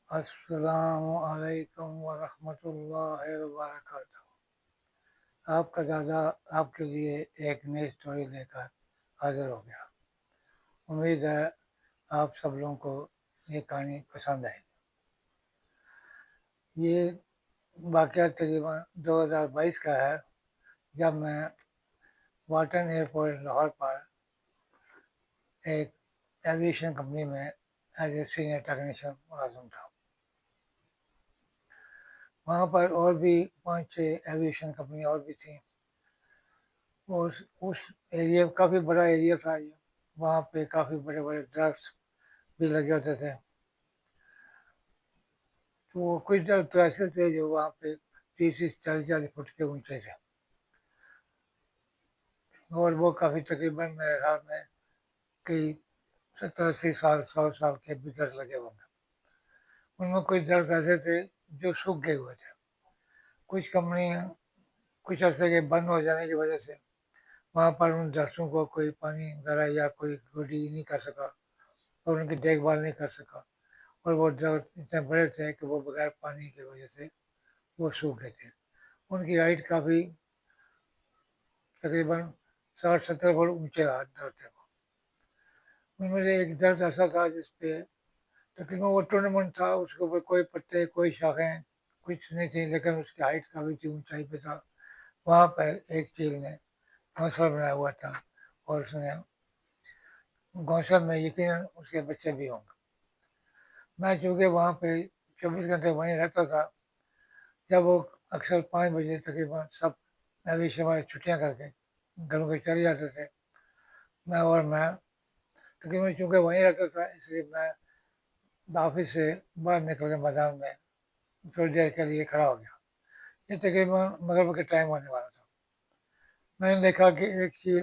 السلام علیکم ورحمۃ اللہ وبرکاتہ۔ آپ کا دادا آپ کے لیے ایک نئی اسٹوری لے کر حاضر ہو گیا۔ امید ہے آپ سب لوگوں کو یہ کہانی پسند آئے۔ یہ واقعہ تقریباً 2022 کا ہے، جب میں والٹن ایئرپورٹ لاہور پر ایک ایویشن کمپنی میں ایز اے سینئر ٹیکنیشین ملازم تھا۔ وہاں پر اور بھی 5-6 ایویشن کمپنیاں اور بھی تھیں۔ اس ایریا کافی بڑا ایریا تھا یہ، وہاں پہ کافی بڑے بڑے درخت بھی لگے ہوتے تھے۔ تو کچھ درخت تو ایسے تھے جو وہاں پہ 30-40 فٹ کے اونچے تھے، اور وہ کافی تقریباً میرے خیال میں کئی 70-80 سال 100 سال کے بھی درخت لگے ہوئے تھے۔ ان میں کچھ درخت ایسے تھے جو سوکھ گئے ہوئے تھے۔ کچھ کمپنیاں کچھ عرصے کے بند ہو جانے کی وجہ سے وہاں پر ان درختوں کو کوئی پانی وغیرہ یا کوئی گڈی نہیں کر سکا، اور ان کی دیکھ بھال نہیں کر سکا، اور وہ درخت اتنے بڑے تھے کہ وہ بغیر پانی کی وجہ سے وہ سوکھ گئے تھے۔ ان کی ہائٹ کافی تقریباً 60-70 فٹ اونچے درخت تھے۔ ان میں سے ایک درخت ایسا تھا جس پہ تقریباً وہ ٹورنامنٹ تھا، اس کے اوپر کوئی پتے کوئی شاخیں کچھ نہیں تھی، لیکن اس کی ہائٹ کافی تھی، اونچائی پہ تھا۔ وہاں پر ایک چیل نے گھونسلہ بنایا ہوا تھا، اور اس نے گھونسلہ میں یقیناً اس کے بچے بھی ہوں گے۔ میں چونکہ وہاں پہ 24 گھنٹے وہیں رہتا تھا، جب وہ اکثر 5 بجے تقریباً سب ایویشن والے چھٹیاں کر کے گھروں پہ چلے جاتے تھے، میں تقریباً چونکہ وہیں رہتا تھا، اس لیے میں آفس سے باہر نکل کے میدان میں تھوڑی دیر کے لیے کھڑا ہو گیا۔ یہ تقریباً مغرب کے ٹائم ہونے والا تھا۔ میں نے دیکھا کہ ایک چیز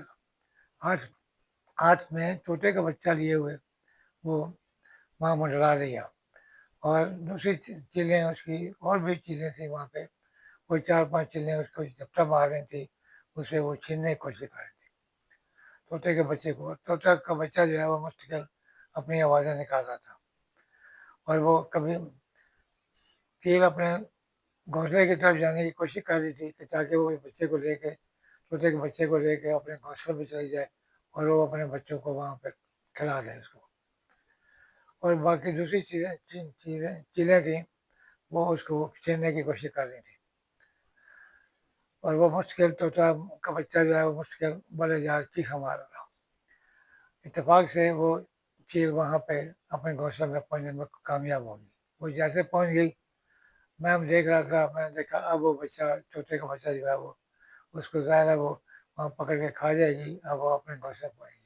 ہاتھ میں طوطے کا بچہ لیے ہوئے وہ وہاں منڈرا رہی ہے، اور دوسری چیلیں اس کی اور بھی چیلیں تھیں وہاں پہ، وہ 4-5 چیلیں اس کو جھپٹا مار رہی تھیں، اسے وہ چھیننے کی کوشش کر رہی تھی طوطے کے بچے کو۔ طوطا کا بچہ جو ہے وہ مستقل اپنی آوازیں نکال رہا تھا، اور وہ کبھی چیل اپنے گھونسلے کی طرف جانے کی کوشش کر رہی تھی کہ تاکہ وہ بچے کو لے کے طوطے کے بچے کو لے کے اپنے گھونسلے پہ چلی جائے، اور وہ اپنے بچوں کو وہاں پہ کھلا دے اس کو۔ اور باقی دوسری چیلیں تھیں وہ اس کو چھیننے کی کوشش کر رہی تھیں، اور وہ مشکل طوطا کا بچہ جو ہے وہ مشکل بڑے جہاز چیخا مار رہا تھا۔ اتفاق سے وہ چیل وہاں پہ اپنے گھونسلے میں پہنچنے میں کامیاب ہوگی۔ وہ جیسے پہنچ گئی، میں دیکھ رہا تھا، میں نے دیکھا اب وہ بچہ طوطے کا بچہ جو ہے وہ اس کو ظاہر ہے وہ وہاں پکڑ کے کھا جائے گی، اب وہ اپنے گھونسلے پہنچ گئی۔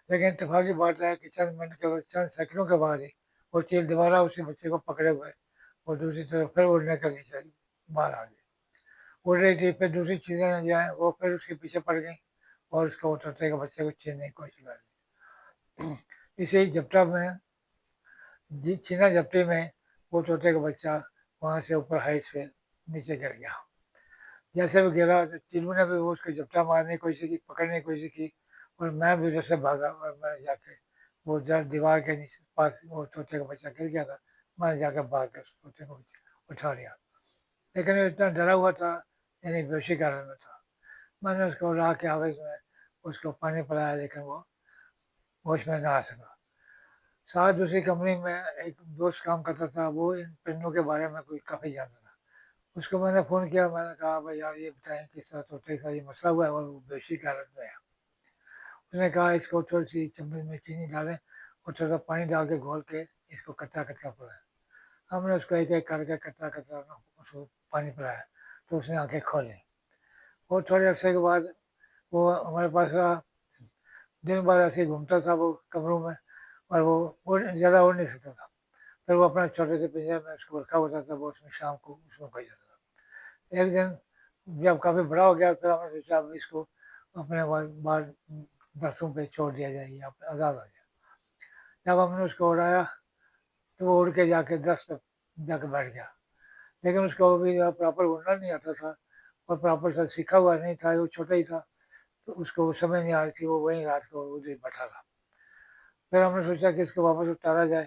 لیکن اتفاقی بات ہے کہ چند سیکنڈوں کے بعد ہی وہ چیل دوبارہ اسی بچے کو پکڑے ہوئے وہ دوسری طرف پھر اڑنے کے لیے باہر آ گئی۔ اڑ رہی تھی، پھر دوسری چیزیں جو ہیں وہ پھر اس کے پیچھے پڑ گئیں، اور اس کو طوطے کے بچے کو چھیننے کی کوشش کر دی۔ اسی جھپٹا میں چھینا جھپٹی میں وہ طوطے کا بچہ وہاں سے اوپر ہائٹ سے نیچے گر گیا۔ جیسے وہ گرا تو چیلوں نے بھی وہ اس کو جھپٹا مارنے کی کوشش کی، پکڑنے کی کوشش کی، اور میں بھی ادھر سے بھاگا، اور میں جا کے وہ دیوار کے نیچے پاس وہ طوطے کا بچہ گر گیا تھا، میں نے جا کے بھاگ کے اس طوطے کو اٹھا لیا۔ لیکن وہ اتنا ڈرا ہوا تھا، یعنی بیہوشی کا حال میں تھا۔ میں نے اس کو اڑا کے آویز میں اس کو پانی پلایا، لیکن وہ ہوش میں نہ آ سکا۔ ساتھ دوسری کمپنی میں ایک دوست کام کرتا تھا، وہ ان پرندوں کے بارے میں کوئی کافی جانتا تھا۔ اس کو میں نے فون کیا، میں نے کہا بھائی یار یہ بتائیں کس طرح طوطے کا یہ مسئلہ ہوا ہے اور وہ بیہوشی کی حالت میں ہے۔ اس نے کہا اس کو تھوڑی سی چمچ میں چینی ڈالیں اور تھوڑا سا پانی ڈال کے گھول کے اس کو کترا کترا پلائیں۔ ہم نے اس کو ایک ایک کر کے کترا کترا اس کو پانی پلایا، تو اس نے آنکھیں کھولیں، اور تھوڑے عرصے کے بعد وہ ہمارے پاس رہا۔ دن بھر ایسے ہی گھومتا تھا وہ کمروں میں، اور وہ زیادہ اڑ نہیں سکتا تھا۔ پھر وہ اپنا چھوٹے سے پنجرے میں اس کو رکھا ہوتا تھا، وہ اس میں شام کو اس میں کھو جاتا تھا۔ ایک دن جب کافی بڑا ہو گیا، پھر ہم نے سوچا اب اس کو اپنے باہر درختوں پہ چھوڑ دیا جائے یا آزاد ہو جائے۔ جب ہم نے اس کو اڑایا تو وہ اڑ کے جا کے درخت پہ جا کے بیٹھ گیا، لیکن اس کو ابھی پراپر اڑنا نہیں آتا تھا، اور پراپر سے سیکھا ہوا نہیں تھا، وہ چھوٹا ہی تھا، تو اس کو وہ سمجھ نہیں آ رہی تھی، وہ وہیں رات کو ادھر بیٹھا رہا۔ پھر ہم نے سوچا کہ اس کو واپس اتارا جائے،